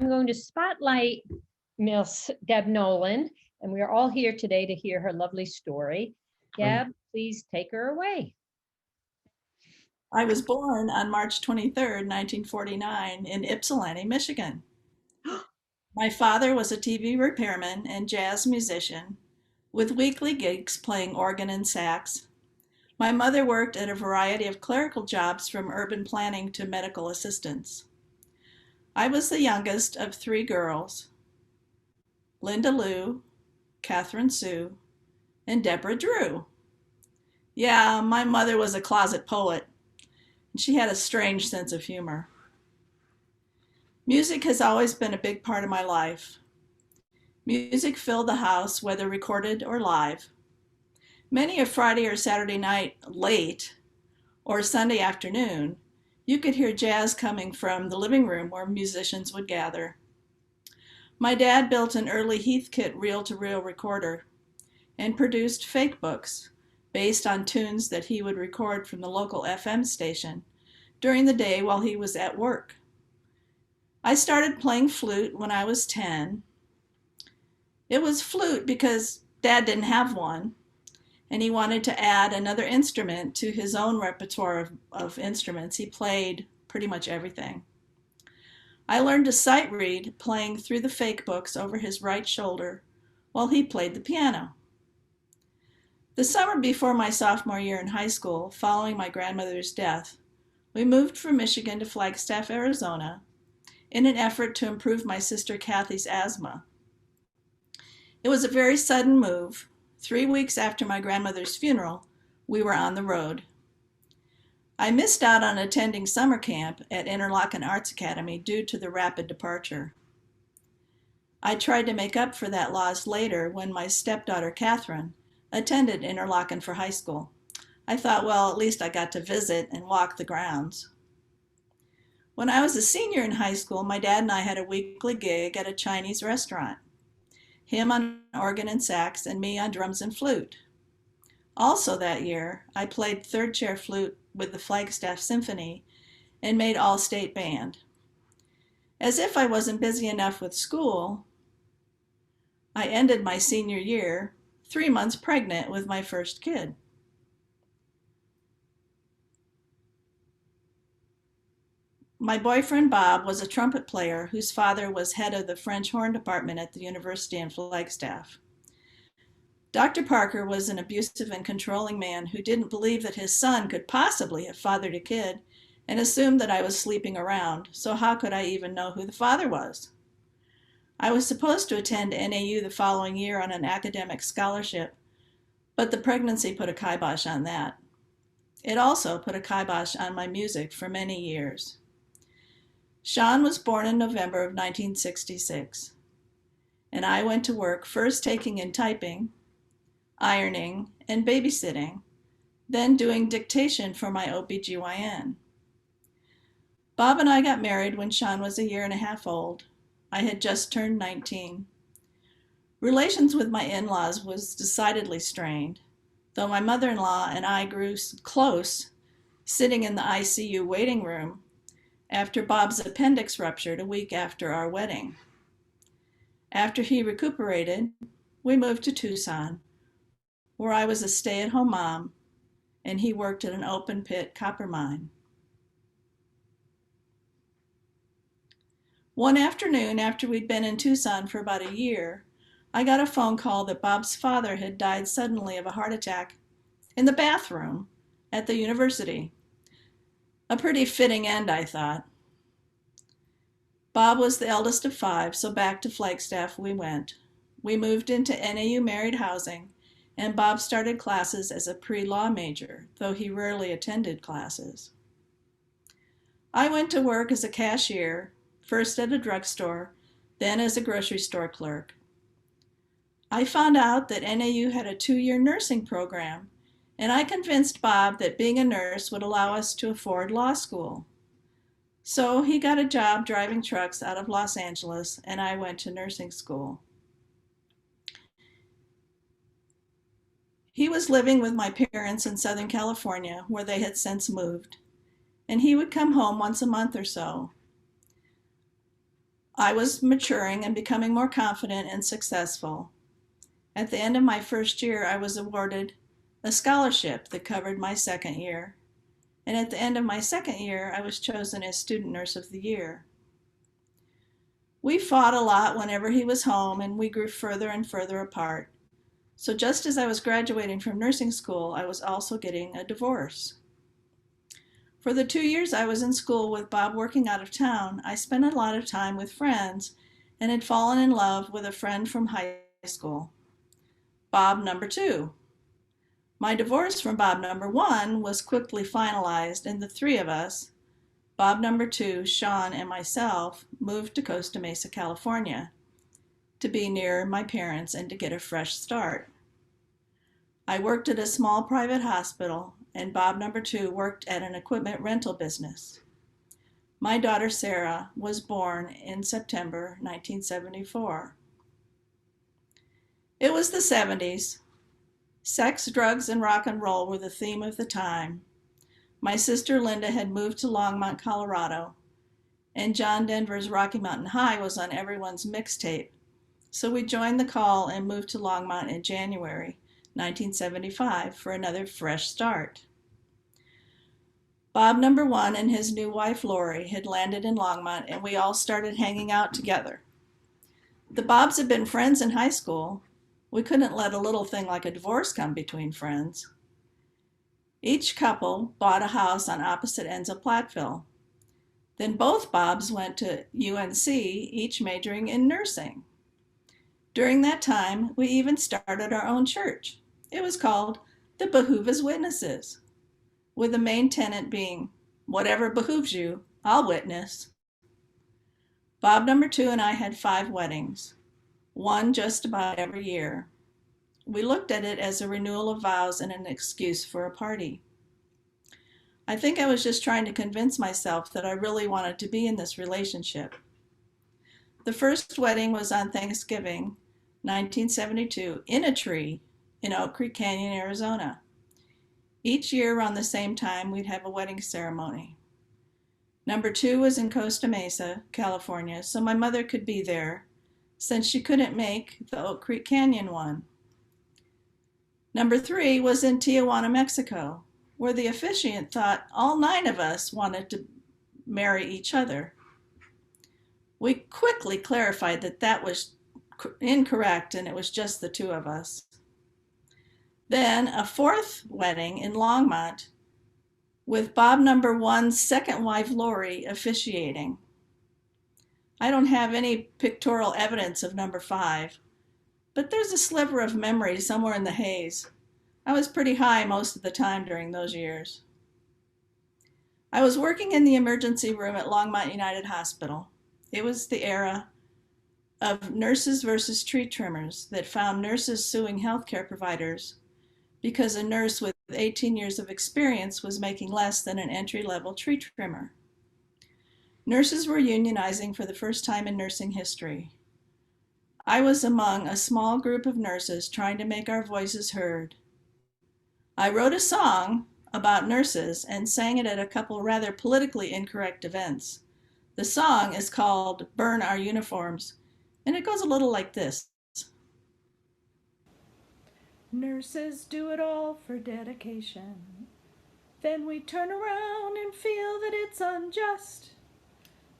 going to spotlight Miss Deb Noland, and we are all here today to hear her lovely story. Deb, please take her away. I was born on March 23rd, 1949, in Ypsilanti, Michigan. My father was a TV repairman and jazz musician, with weekly gigs playing organ and sax. My mother worked at a variety of clerical jobs from urban planning to medical assistance. I was the youngest of three girls, Linda Lou, Catherine Sue, and Deborah Drew. Yeah, my mother was a closet poet, and she had a strange sense of humor. Music has always been a big part of my life. Music filled the house, whether recorded or live. Many a Friday or Saturday night late or Sunday afternoon, you could hear jazz coming from the living room where musicians would gather. My dad built an early Heathkit reel-to-reel recorder and produced fake books based on tunes that he would record from the local FM station during the day while he was at work. I started playing flute when I was 10. It was flute because Dad didn't have one, and he wanted to add another instrument to his own repertoire of instruments. He played pretty much everything. I learned to sight read playing through the fake books over his right shoulder while he played the piano. The summer before my sophomore year in high school, following my grandmother's death, we moved from Michigan to Flagstaff, Arizona, in an effort to improve my sister Kathy's asthma. It was a very sudden move. 3 weeks after my grandmother's funeral, we were on the road. I missed out on attending summer camp at Interlochen Arts Academy due to the rapid departure. I tried to make up for that loss later when my stepdaughter Catherine attended Interlochen for high school. I thought, well, at least I got to visit and walk the grounds. When I was a senior in high school, my dad and I had a weekly gig at a Chinese restaurant. Him on organ and sax, and me on drums and flute. Also that year, I played third chair flute with the Flagstaff Symphony and made all-state band. As if I wasn't busy enough with school, I ended my senior year 3 months pregnant with my first kid. My boyfriend Bob was a trumpet player whose father was head of the French horn department at the university in Flagstaff. Dr. Parker was an abusive and controlling man who didn't believe that his son could possibly have fathered a kid and assumed that I was sleeping around, so how could I even know who the father was? I was supposed to attend NAU the following year on an academic scholarship, but the pregnancy put a kibosh on that. It also put a kibosh on my music for many years. Sean was born in November of 1966, and I went to work first taking in typing, ironing, and babysitting, then doing dictation for my OBGYN. Bob and I got married when Sean was a year and a half old. I had just turned 19. Relations with my in-laws was decidedly strained, though my mother-in-law and I grew close sitting in the ICU waiting room after Bob's appendix ruptured a week after our wedding. After he recuperated, we moved to Tucson, where I was a stay-at-home mom and he worked at an open pit copper mine. One afternoon, after we'd been in Tucson for about a year, I got a phone call that Bob's father had died suddenly of a heart attack in the bathroom at the university. A pretty fitting end, I thought. Bob was the eldest of 5, so back to Flagstaff we went. We moved into NAU married housing, and Bob started classes as a pre-law major, though he rarely attended classes. I went to work as a cashier, first at a drugstore, then as a grocery store clerk. I found out that NAU had a 2-year nursing program, and I convinced Bob that being a nurse would allow us to afford law school. So he got a job driving trucks out of Los Angeles, and I went to nursing school. He was living with my parents in Southern California, where they had since moved, and he would come home once a month or so. I was maturing and becoming more confident and successful. At the end of my first year, I was awarded a scholarship that covered my second year. And at the end of my second year, I was chosen as Student Nurse of the Year. We fought a lot whenever he was home, and we grew further and further apart. So just as I was graduating from nursing school, I was also getting a divorce. For the 2 years I was in school with Bob working out of town, I spent a lot of time with friends and had fallen in love with a friend from high school, Bob number 2. My divorce from Bob number 1 was quickly finalized, and the three of us, Bob number 2, Sean, and myself, moved to Costa Mesa, California, to be near my parents and to get a fresh start. I worked at a small private hospital, and Bob number 2 worked at an equipment rental business. My daughter Sarah was born in September 1974. It was the 70s. Sex, drugs, and rock and roll were the theme of the time. My sister Linda had moved to Longmont, Colorado, and John Denver's Rocky Mountain High was on everyone's mixtape. So we joined the call and moved to Longmont in January 1975 for another fresh start. Bob number 1 and his new wife Lori had landed in Longmont, and we all started hanging out together. The Bobs had been friends in high school. We couldn't let a little thing like a divorce come between friends. Each couple bought a house on opposite ends of Platteville. Then both Bobs went to UNC, each majoring in nursing. During that time, we even started our own church. It was called the Behoovas Witnesses, with the main tenet being, whatever behooves you, I'll witness. Bob number 2 and I had 5 weddings, one just about every year. We looked at it as a renewal of vows and an excuse for a party. I think I was just trying to convince myself that I really wanted to be in this relationship. The first wedding was on Thanksgiving, 1972, in a tree in Oak Creek Canyon, Arizona. Each year around the same time, we'd have a wedding ceremony. Number 2 was in Costa Mesa, California, so my mother could be there since she couldn't make the Oak Creek Canyon one. Number 3 was in Tijuana, Mexico, where the officiant thought all 9 of us wanted to marry each other. We quickly clarified that that was incorrect and it was just the 2 of us. Then a 4th wedding in Longmont with Bob number 1's second wife Lori officiating. I don't have any pictorial evidence of number 5, but there's a sliver of memory somewhere in the haze. I was pretty high most of the time during those years. I was working in the emergency room at Longmont United Hospital. It was the era of nurses versus tree trimmers that found nurses suing healthcare providers because a nurse with 18 years of experience was making less than an entry-level tree trimmer. Nurses were unionizing for the first time in nursing history. I was among a small group of nurses trying to make our voices heard. I wrote a song about nurses and sang it at a couple rather politically incorrect events. The song is called Burn Our Uniforms, and it goes a little like this. Nurses do it all for dedication. Then we turn around and feel that it's unjust,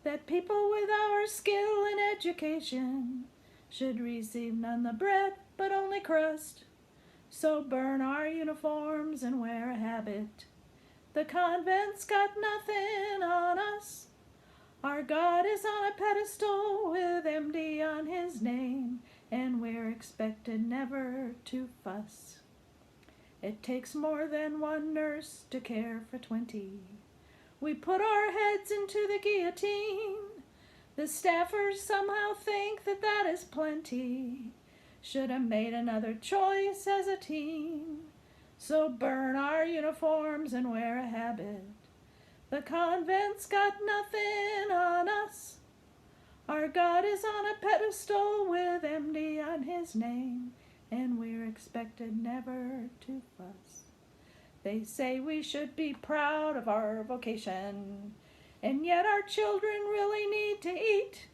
that people with our skill and education should receive none the bread but only crust. So burn our uniforms and wear a habit. The convent's got nothing on us. Our God is on a pedestal with MD on his name, and we're expected never to fuss. It takes more than one nurse to care for 20. We put our heads into the guillotine. The staffers somehow think that that is plenty. Should have made another choice as a team. So burn our uniforms and wear a habit. The convent's got nothing on us. Our God is on a pedestal with MD on his name, and we're expected never to fuss. They say we should be proud of our vocation, and yet our children really need to eat.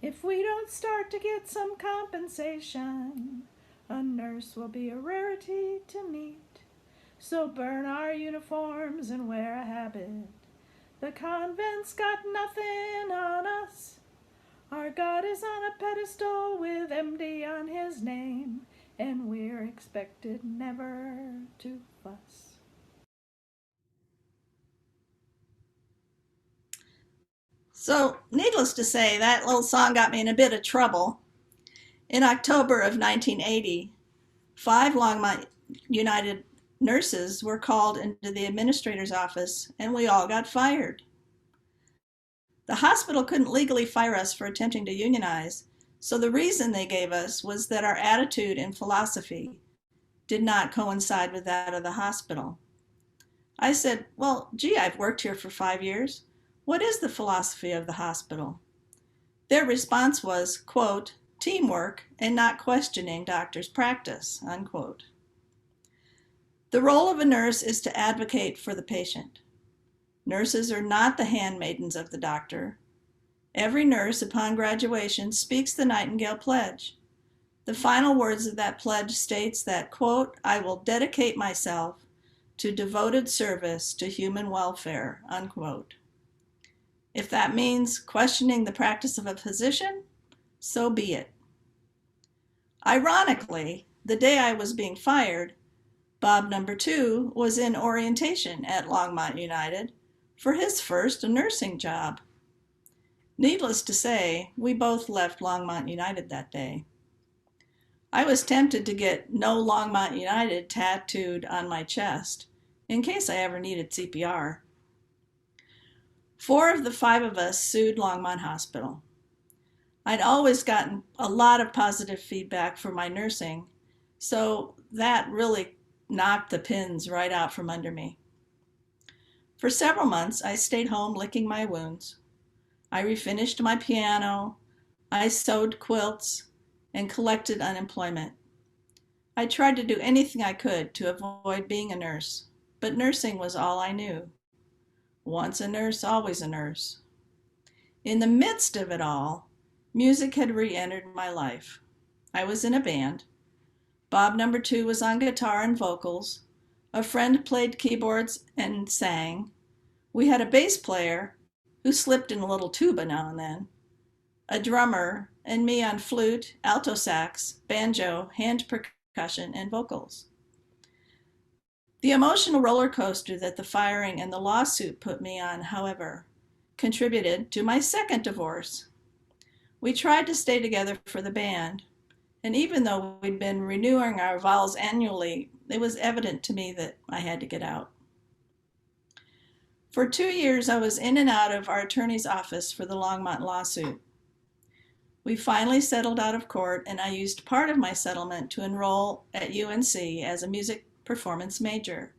If we don't start to get some compensation, a nurse will be a rarity to meet. So burn our uniforms and wear a habit. The convent's got nothing on us. Our God is on a pedestal with MD on his name, and we're expected never to fuss. So, needless to say, that little song got me in a bit of trouble. In October of 1980, 5 Longmont United nurses were called into the administrator's office, and we all got fired. The hospital couldn't legally fire us for attempting to unionize, so the reason they gave us was that our attitude and philosophy did not coincide with that of the hospital. I said, well, gee, I've worked here for 5 years. What is the philosophy of the hospital? Their response was, quote, teamwork and not questioning doctors' practice, unquote. The role of a nurse is to advocate for the patient. Nurses are not the handmaidens of the doctor. Every nurse upon graduation speaks the Nightingale Pledge. The final words of that pledge states that, quote, I will dedicate myself to devoted service to human welfare, unquote. If that means questioning the practice of a physician, so be it. Ironically, the day I was being fired, Bob number 2 was in orientation at Longmont United for his first nursing job. Needless to say, we both left Longmont United that day. I was tempted to get No Longmont United tattooed on my chest in case I ever needed CPR. 4 of the 5 of us sued Longmont Hospital. I'd always gotten a lot of positive feedback for my nursing, so that really knocked the pins right out from under me. For several months, I stayed home licking my wounds. I refinished my piano, I sewed quilts, and collected unemployment. I tried to do anything I could to avoid being a nurse, but nursing was all I knew. Once a nurse, always a nurse. In the midst of it all, music had re-entered my life. I was in a band. Bob number 2 was on guitar and vocals. A friend played keyboards and sang. We had a bass player who slipped in a little tuba now and then, a drummer, and me on flute, alto sax, banjo, hand percussion, and vocals. The emotional roller coaster that the firing and the lawsuit put me on, however, contributed to my second divorce. We tried to stay together for the band, and even though we'd been renewing our vows annually, it was evident to me that I had to get out. For 2 years, I was in and out of our attorney's office for the Longmont lawsuit. We finally settled out of court, and I used part of my settlement to enroll at UNC as a music performance major.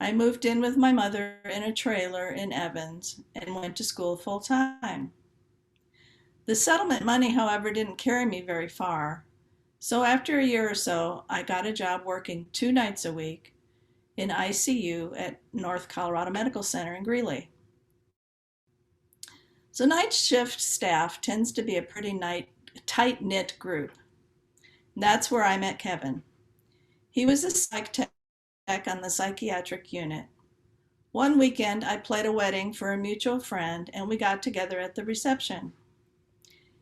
I moved in with my mother in a trailer in Evans and went to school full time. The settlement money, however, didn't carry me very far, so after a year or so, I got a job working 2 nights a week in ICU at North Colorado Medical Center in Greeley. So night shift staff tends to be a pretty tight-knit group. That's where I met Kevin. He was a psych tech on the psychiatric unit. One weekend, I played a wedding for a mutual friend, and we got together at the reception.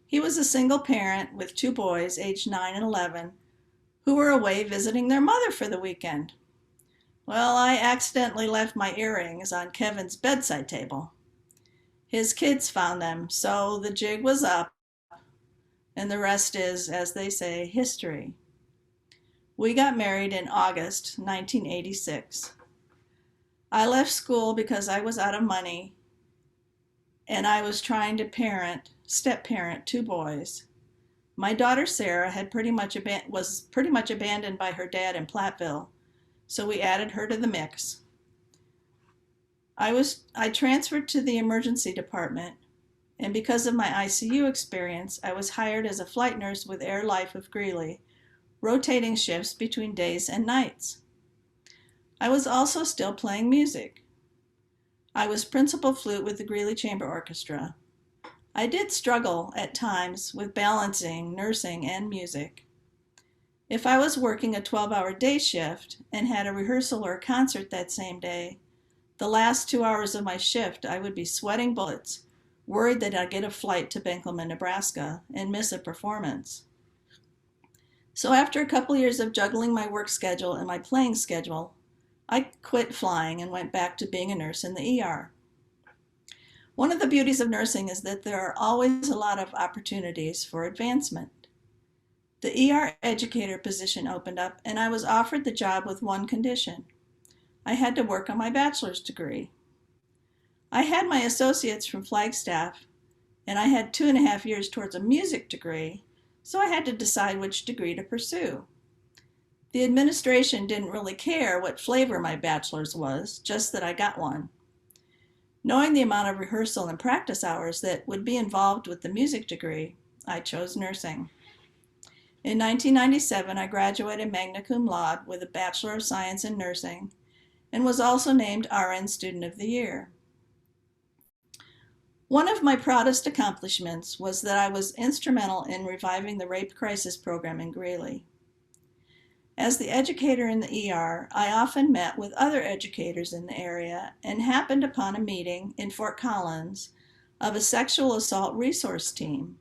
He was a single parent with 2 boys, aged 9 and 11, who were away visiting their mother for the weekend. Well, I accidentally left my earrings on Kevin's bedside table. His kids found them, so the jig was up, and the rest is, as they say, history. We got married in August 1986. I left school because I was out of money, and I was trying to step-parent 2 boys. My daughter Sarah was pretty much abandoned by her dad in Platteville, so we added her to the mix. I transferred to the emergency department, and because of my ICU experience, I was hired as a flight nurse with Air Life of Greeley, rotating shifts between days and nights. I was also still playing music. I was principal flute with the Greeley Chamber Orchestra. I did struggle at times with balancing nursing and music. If I was working a 12-hour day shift and had a rehearsal or a concert that same day, the last 2 hours of my shift I would be sweating bullets, worried that I'd get a flight to Benkelman, Nebraska, and miss a performance. So after a couple years of juggling my work schedule and my playing schedule, I quit flying and went back to being a nurse in the ER. One of the beauties of nursing is that there are always a lot of opportunities for advancement. The ER educator position opened up and I was offered the job with one condition. I had to work on my bachelor's degree. I had my associates from Flagstaff and I had 2.5 years towards a music degree, so I had to decide which degree to pursue. The administration didn't really care what flavor my bachelor's was, just that I got one. Knowing the amount of rehearsal and practice hours that would be involved with the music degree, I chose nursing. In 1997, I graduated magna cum laude with a Bachelor of Science in Nursing and was also named RN Student of the Year. One of my proudest accomplishments was that I was instrumental in reviving the rape crisis program in Greeley. As the educator in the ER, I often met with other educators in the area and happened upon a meeting in Fort Collins of a sexual assault resource team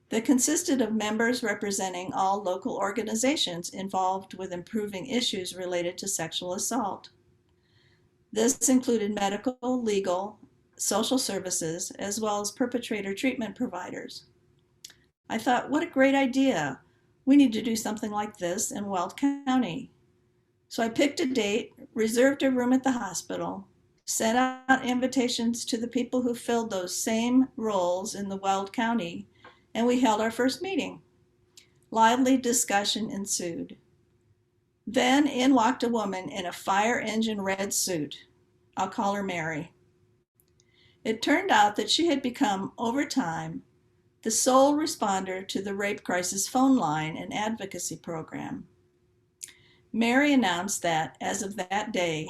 that consisted of members representing all local organizations involved with improving issues related to sexual assault. This included medical, legal, social services, as well as perpetrator treatment providers. I thought, what a great idea. We need to do something like this in Weld County. So I picked a date, reserved a room at the hospital, sent out invitations to the people who filled those same roles in the Weld County, and we held our first meeting. Lively discussion ensued. Then in walked a woman in a fire engine red suit. I'll call her Mary. It turned out that she had become, over time, the sole responder to the rape crisis phone line and advocacy program. Mary announced that, as of that day,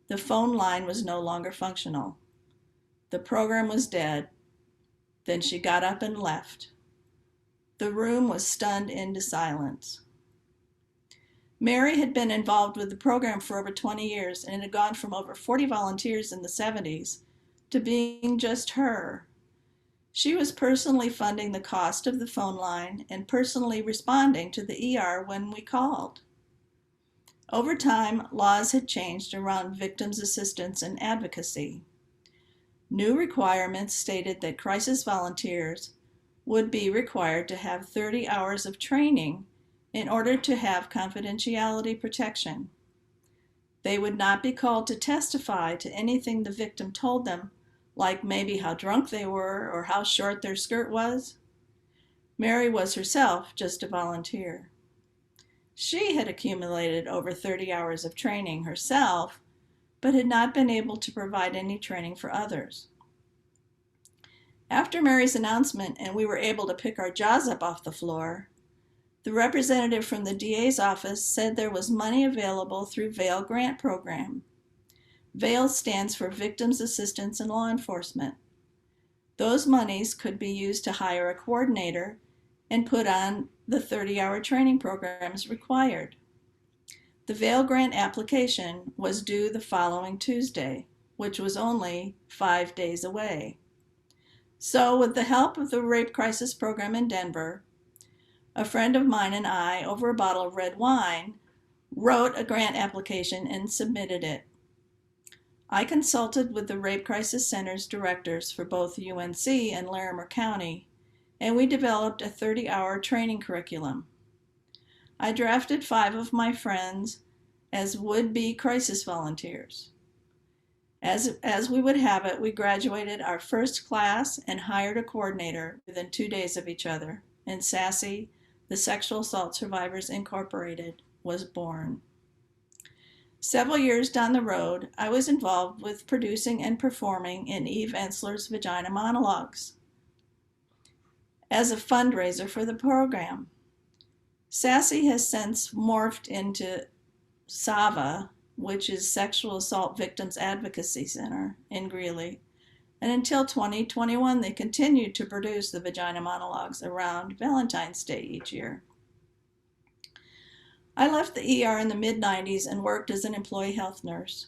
the phone line was no longer functional. The program was dead. Then she got up and left. The room was stunned into silence. Mary had been involved with the program for over 20 years and had gone from over 40 volunteers in the 70s to being just her. She was personally funding the cost of the phone line and personally responding to the ER when we called. Over time, laws had changed around victims' assistance and advocacy. New requirements stated that crisis volunteers would be required to have 30 hours of training in order to have confidentiality protection. They would not be called to testify to anything the victim told them, like maybe how drunk they were or how short their skirt was. Mary was herself just a volunteer. She had accumulated over 30 hours of training herself, but had not been able to provide any training for others. After Mary's announcement and we were able to pick our jaws up off the floor, the representative from the DA's office said there was money available through VAIL grant program. VAIL stands for Victims Assistance in Law Enforcement. Those monies could be used to hire a coordinator and put on the 30-hour training programs required. The VAIL grant application was due the following Tuesday, which was only 5 days away. So with the help of the Rape Crisis Program in Denver, a friend of mine and I, over a bottle of red wine, wrote a grant application and submitted it. I consulted with the Rape Crisis Center's directors for both UNC and Larimer County, and we developed a 30-hour training curriculum. I drafted 5 of my friends as would-be crisis volunteers. As we would have it, we graduated our first class and hired a coordinator within 2 days of each other, and SASE, the Sexual Assault Survivors Incorporated, was born. Several years down the road, I was involved with producing and performing in Eve Ensler's Vagina Monologues as a fundraiser for the program. SASE has since morphed into SAVA, which is Sexual Assault Victims Advocacy Center in Greeley, and until 2021, they continued to produce the vagina monologues around Valentine's Day each year. I left the ER in the mid-90s and worked as an employee health nurse,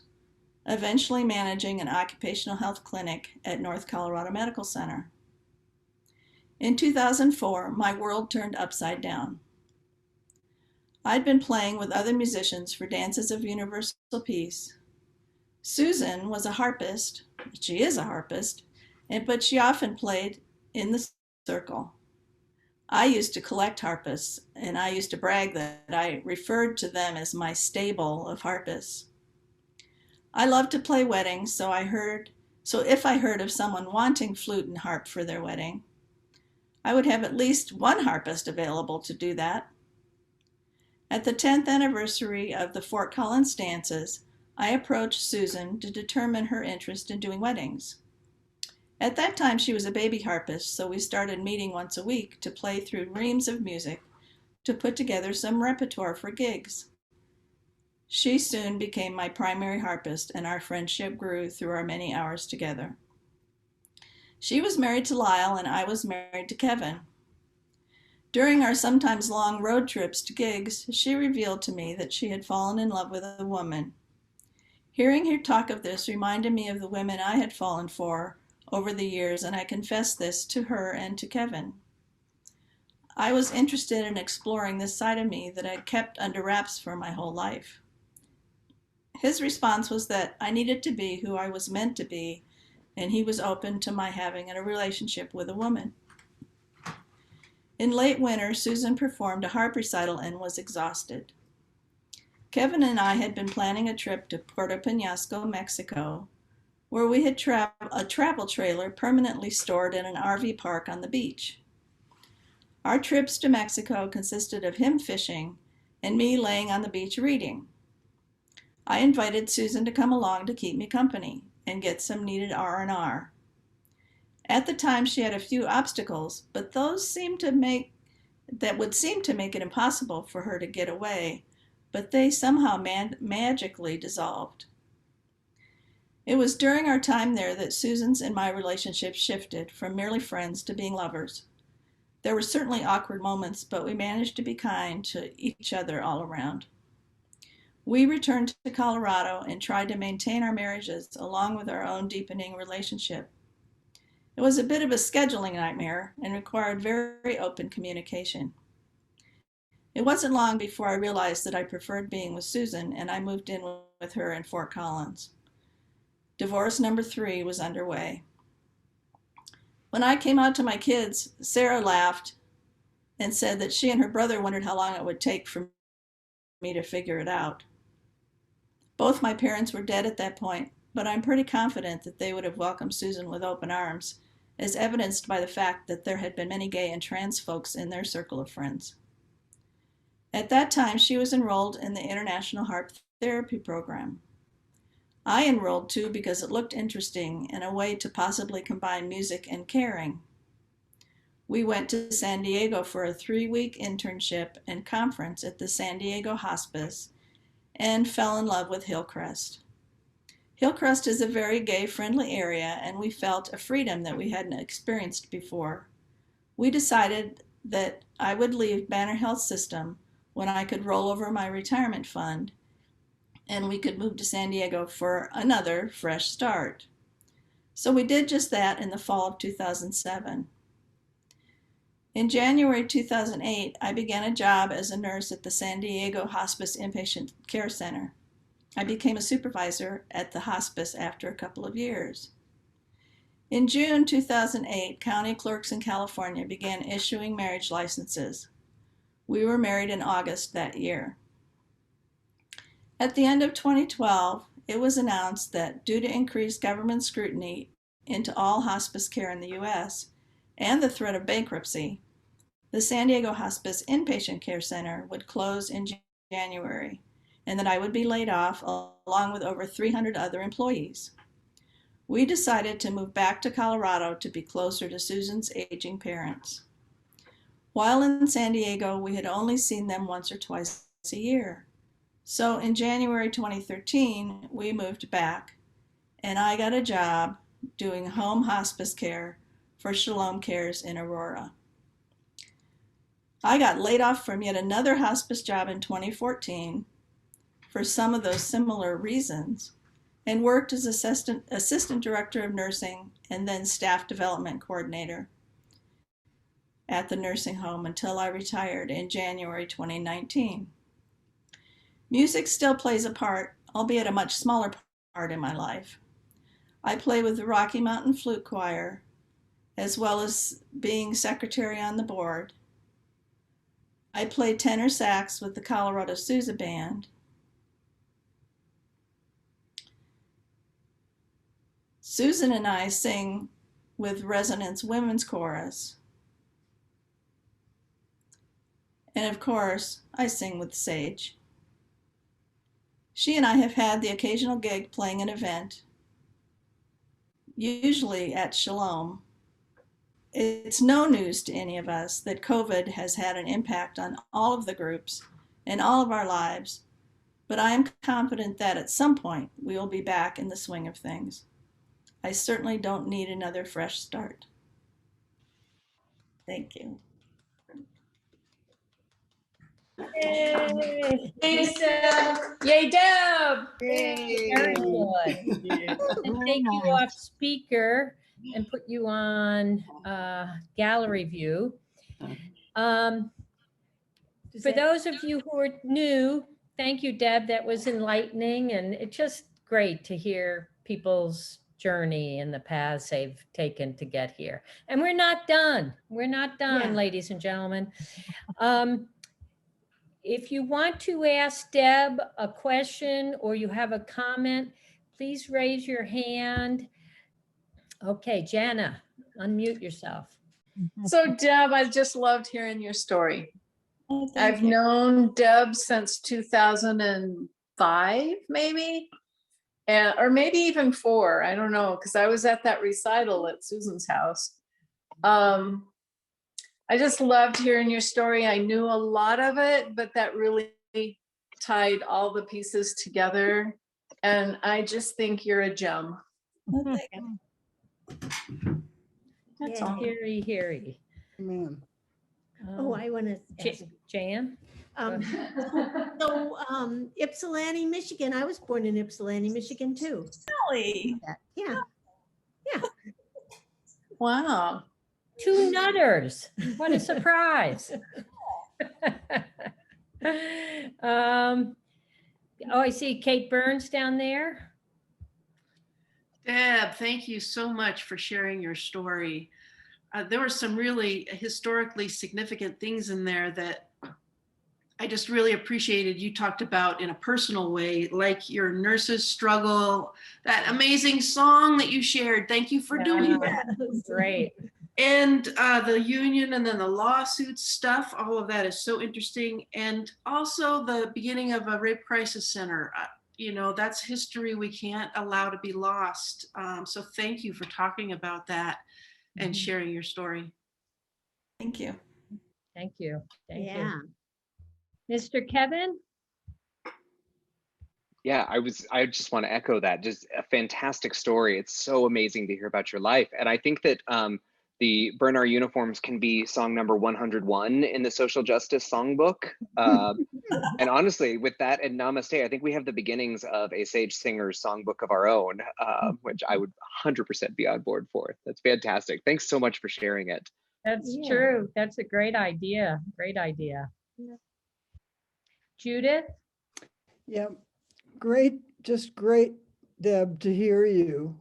eventually managing an occupational health clinic at North Colorado Medical Center. In 2004, my world turned upside down. I'd been playing with other musicians for Dances of Universal Peace. Susan was a harpist, she is a harpist, but she often played in the circle. I used to collect harpists, and I used to brag that I referred to them as my stable of harpists. I loved to play weddings, so if I heard of someone wanting flute and harp for their wedding, I would have at least one harpist available to do that. At the 10th anniversary of the Fort Collins dances, I approached Susan to determine her interest in doing weddings. At that time, she was a baby harpist, so we started meeting once a week to play through reams of music to put together some repertoire for gigs. She soon became my primary harpist, and our friendship grew through our many hours together. She was married to Lyle, and I was married to Kevin. During our sometimes long road trips to gigs, she revealed to me that she had fallen in love with a woman. Hearing her talk of this reminded me of the women I had fallen for over the years, and I confessed this to her and to Kevin. I was interested in exploring this side of me that I'd kept under wraps for my whole life. His response was that I needed to be who I was meant to be, and he was open to my having a relationship with a woman. In late winter, Susan performed a harp recital and was exhausted. Kevin and I had been planning a trip to Puerto Penasco, Mexico, where we had a travel trailer permanently stored in an RV park on the beach. Our trips to Mexico consisted of him fishing and me laying on the beach reading. I invited Susan to come along to keep me company and get some needed R&R. At the time, she had a few obstacles, but those would seem to make it impossible for her to get away, but they somehow magically dissolved. It was during our time there that Susan's and my relationship shifted from merely friends to being lovers. There were certainly awkward moments, but we managed to be kind to each other all around. We returned to Colorado and tried to maintain our marriages along with our own deepening relationship. It was a bit of a scheduling nightmare and required very open communication. It wasn't long before I realized that I preferred being with Susan, and I moved in with her in Fort Collins. Divorce number 3 was underway. When I came out to my kids, Sarah laughed and said that she and her brother wondered how long it would take for me to figure it out. Both my parents were dead at that point, but I'm pretty confident that they would have welcomed Susan with open arms, as evidenced by the fact that there had been many gay and trans folks in their circle of friends. At that time, she was enrolled in the International Harp Therapy Program. I enrolled too because it looked interesting and a way to possibly combine music and caring. We went to San Diego for a 3-week internship and conference at the San Diego Hospice and fell in love with Hillcrest. Hillcrest is a very gay-friendly area, and we felt a freedom that we hadn't experienced before. We decided that I would leave Banner Health System when I could roll over my retirement fund, and we could move to San Diego for another fresh start. So we did just that in the fall of 2007. In January 2008, I began a job as a nurse at the San Diego Hospice Inpatient Care Center. I became a supervisor at the hospice after a couple of years. In June 2008, county clerks in California began issuing marriage licenses. We were married in August that year. At the end of 2012, it was announced that due to increased government scrutiny into all hospice care in the U.S. and the threat of bankruptcy, the San Diego Hospice Inpatient Care Center would close in January, and that I would be laid off along with over 300 other employees. We decided to move back to Colorado to be closer to Susan's aging parents. While in San Diego, we had only seen them once or twice a year. So in January 2013, we moved back, and I got a job doing home hospice care for Shalom Cares in Aurora. I got laid off from yet another hospice job in 2014 for some of those similar reasons, and worked as assistant director of nursing and then staff development coordinator at the nursing home until I retired in January 2019. Music still plays a part, albeit a much smaller part in my life. I play with the Rocky Mountain Flute Choir, as well as being secretary on the board. I play tenor sax with the Colorado Sousa Band. Susan and I sing with Resonance Women's Chorus. And of course, I sing with Sage. She and I have had the occasional gig playing an event, usually at Shalom. It's no news to any of us that COVID has had an impact on all of the groups and all of our lives, but I am confident that at some point we will be back in the swing of things. I certainly don't need another fresh start. Thank you. Yay! Thanks, Deb. Yay, Deb. Very good. And take you off speaker and put you on gallery view. For those of you who are new, thank you, Deb. That was enlightening, and it's just great to hear people's journey and the paths they've taken to get here. And we're not done. We're not done, ladies and gentlemen. If you want to ask Deb a question or you have a comment, please raise your hand. Okay, Jana, unmute yourself. So Deb, I just loved hearing your story. Oh, I've known Deb since 2005, maybe, or maybe even 4. I don't know, because I was at that recital at Susan's house. I just loved hearing your story. I knew a lot of it, but that really tied all the pieces together. And I just think you're a gem. That's all. Harry, Harry. Amen. Oh, I want to. Jan? So, Ypsilanti, Michigan. I was born in Ypsilanti, Michigan, too. Really? Yeah. Yeah. Wow. 2 nutters. What a surprise. I see Kate Burns down there. Deb, thank you so much for sharing your story. There were some really historically significant things in there that I just really appreciated you talked about in a personal way, like your nurse's struggle, that amazing song that you shared. Thank you for doing that. Great. And the union and then the lawsuit stuff, all of that is so interesting. And also the beginning of a rape crisis center. You know, that's history we can't allow to be lost. So thank you for talking about that and sharing your story. Thank you. Thank you. Thank Yeah. you. Mr. Kevin? Yeah, I just want to echo that. Just a fantastic story. It's so amazing to hear about your life. And I think that the Burn Our Uniforms can be song number 101 in the social justice songbook. And honestly, with that and Namaste, I think we have the beginnings of a Sage Singer's songbook of our own, which I would 100% be on board for. That's fantastic. Thanks so much for sharing it. That's true. That's a great idea. Great idea. Yeah. Judith? Yeah, great, just great, Deb, to hear you.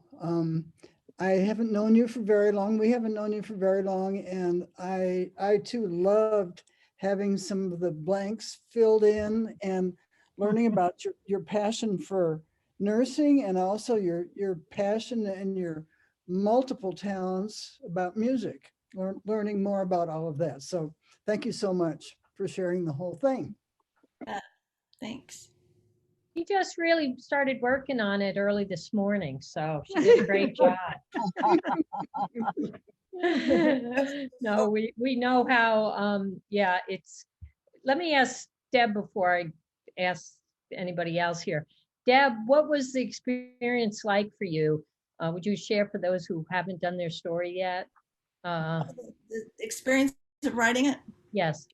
I haven't known you for very long. We haven't known you for very long. And I too loved having some of the blanks filled in and learning about your passion for nursing and also your passion and your multiple talents about music, learning more about all of that. So thank you so much for sharing the whole thing. Thanks. He just really started working on it early this morning, so she did a great job. No, we know how, it's, let me ask Deb before I ask anybody else here. Deb, what was the experience like for you Would you share for those who haven't done their story yet? The experience of writing it. Yes.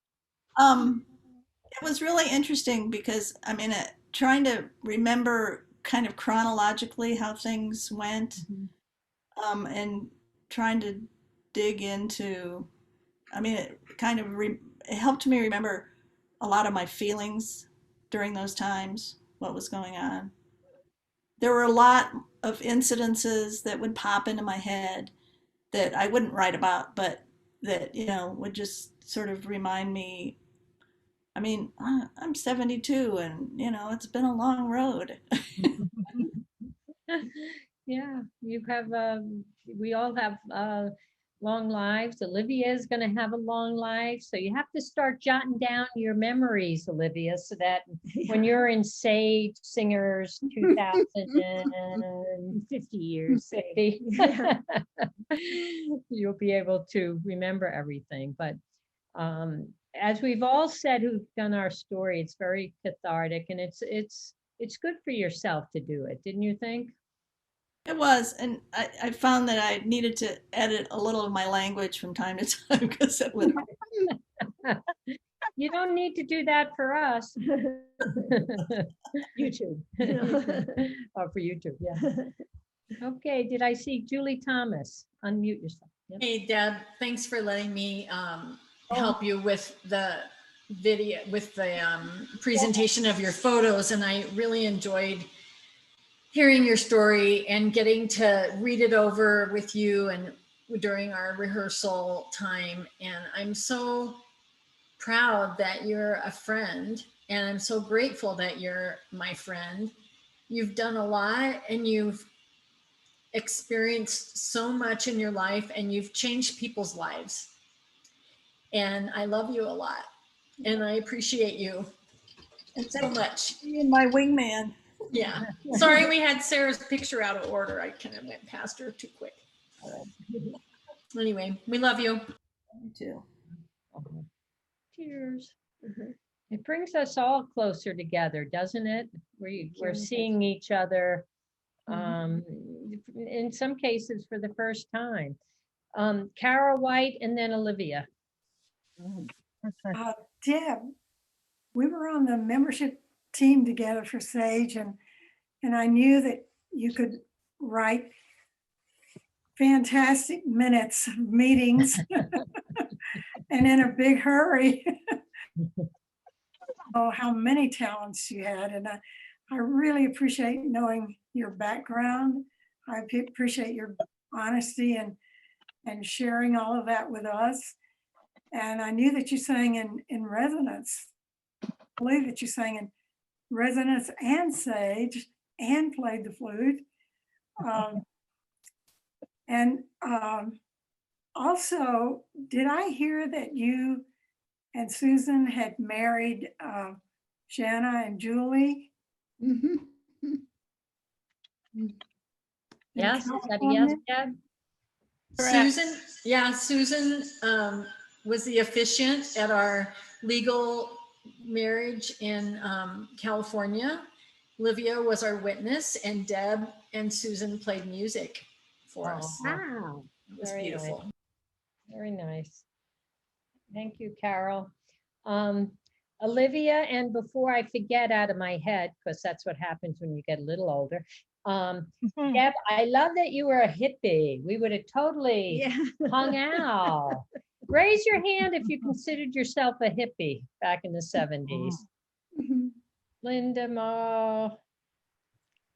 It was really interesting because I mean, trying to remember kind of chronologically how things went, and trying to dig into. I mean, it kind of it helped me remember a lot of my feelings during those times, what was going on. There were a lot of incidences that would pop into my head that I wouldn't write about, but that, would just sort of remind me. I mean, I'm 72 and, it's been a long road. Yeah, you have, we all have long lives. Olivia is going to have a long life. So you have to start jotting down your memories, Olivia, so that when you're in Sage Singers 2050 years, 50, you'll be able to remember everything. But as we've all said who've done our story, it's very cathartic, and it's good for yourself to do it, didn't you think? It was, and I found that I needed to edit a little of my language from time to time because it would. You don't need to do that for us. YouTube. Oh, for YouTube, yeah. Okay, did I see Julie Thomas? Unmute yourself. Yep. Hey, Deb, thanks for letting me help you with the video, with the presentation of your photos. And I really enjoyed hearing your story and getting to read it over with you and during our rehearsal time. And I'm so proud that you're a friend, and I'm so grateful that you're my friend. You've done a lot and you've experienced so much in your life, and you've changed people's lives. And I love you a lot, and I appreciate you so much. Being my wingman. Yeah. Sorry, we had Sarah's picture out of order. I kind of went past her too quick. Anyway, we love you. Me too. Cheers. It brings us all closer together, doesn't it? We're seeing each other, in some cases for the first time. Cara White and then Olivia. Deb, we were on the membership team together for Sage, and I knew that you could write fantastic minutes of meetings and in a big hurry. Oh, how many talents you had. And I really appreciate knowing your background. I appreciate your honesty and sharing all of that with us. And I knew that you sang in resonance. I believe that you sang in resonance and Sage and played the flute. Also, did I hear that you and Susan had married Shanna and Julie? Yes, is that a yes, Deb? Susan, yeah, Susan was the officiant at our legal marriage in California. Olivia was our witness, and Deb and Susan played music for us. Wow. It was beautiful. Nice. Very nice. Thank you, Carol. Olivia, and before I forget out of my head, because that's what happens when you get a little older, Deb, I love that you were a hippie. We would have totally hung out. Raise your hand if you considered yourself a hippie back in the 70s. Linda Mo.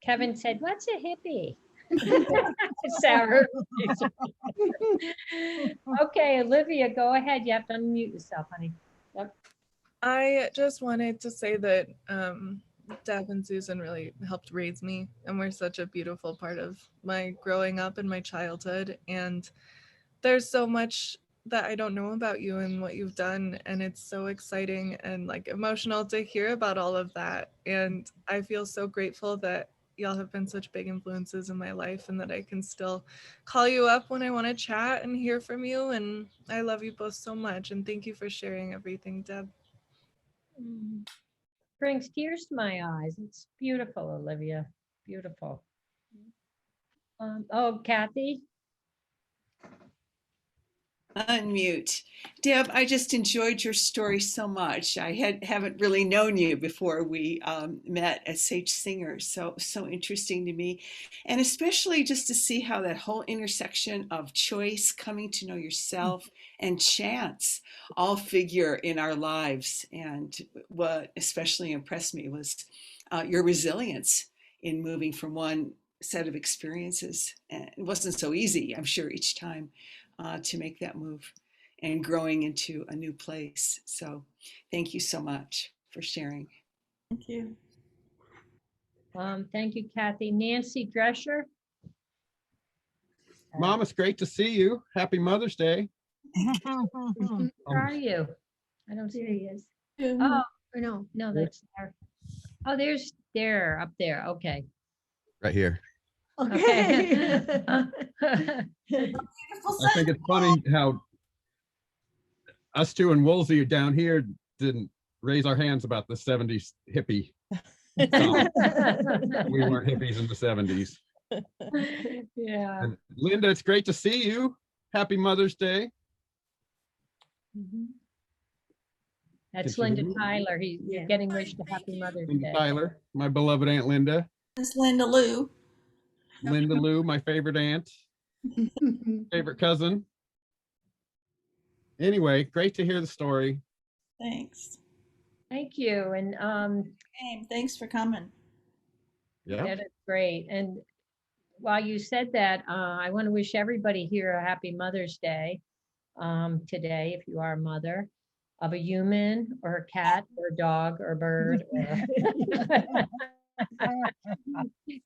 Kevin said, "What's a hippie?" Sarah. Okay, Olivia, go ahead. You have to unmute yourself, honey. Yep. I just wanted to say that Deb and Susan really helped raise me, and were such a beautiful part of my growing up and my childhood. And there's so much that I don't know about you and what you've done, and it's so exciting and like emotional to hear about all of that. And I feel so grateful that y'all have been such big influences in my life, and that I can still call you up when I want to chat and hear from you. And I love you both so much, and thank you for sharing everything, Deb. Brings tears to my eyes. It's beautiful, Olivia. Beautiful. Oh, Kathy? Unmute. Deb, I just enjoyed your story so much. I haven't really known you before we met as Sage Singers, so interesting to me. And especially just to see how that whole intersection of choice, coming to know yourself, and chance all figure in our lives. And what especially impressed me was your resilience in moving from one set of experiences. And it wasn't so easy, I'm sure, each time to make that move and growing into a new place. So thank you so much for sharing. Thank you. Thank you, Kathy. Nancy Drescher? Mom, it's great to see you. Happy Mother's Day. Where are you? I don't see There he is. Oh, Or no. no, that's there. Oh, there's there, up there. Okay. Right here. Okay. I think it's funny how us two and Woolsey down here didn't raise our hands about the 70s hippie song. We weren't hippies in the 70s. Yeah. And Linda, it's great to see you. Happy Mother's Day. That's Can you Linda hear me? Tyler. You're getting wished a happy Mother's Linda Day. Tyler, my beloved Aunt Linda. It's Linda Lou. Linda Lou, my favorite aunt, favorite cousin. Anyway, great to hear the story. Thanks. Thank you. And Thanks for coming. Yeah. that is great. And while you said that, I want to wish everybody here a happy Mother's Day today, if you are a mother of a human or a cat or a dog or a bird.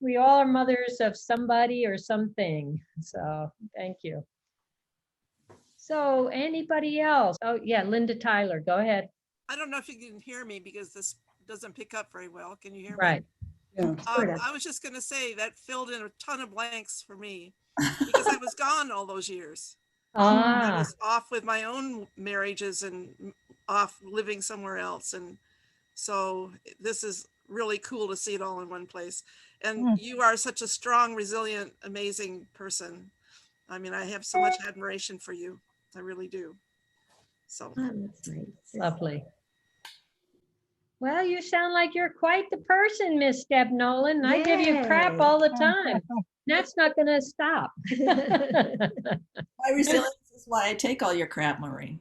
We all are mothers of somebody or something. So thank you. So anybody else? Oh, yeah, Linda Tyler, go ahead. I don't know if you can hear me because this doesn't pick up very well. Can you hear me? Right. Yeah. I was just going to say that filled in a ton of blanks for me because I was gone all those years. I was off with my own marriages and off living somewhere else. And so this is really cool to see it all in one place. And you are such a strong, resilient, amazing person. I mean, I have so much admiration for you. I really do. So That's nice. Lovely. Well, you sound like you're quite the person, Miss Deb Noland. I give you crap Yay. all the time. That's not going to stop. My resilience is why I take all your crap, Maureen.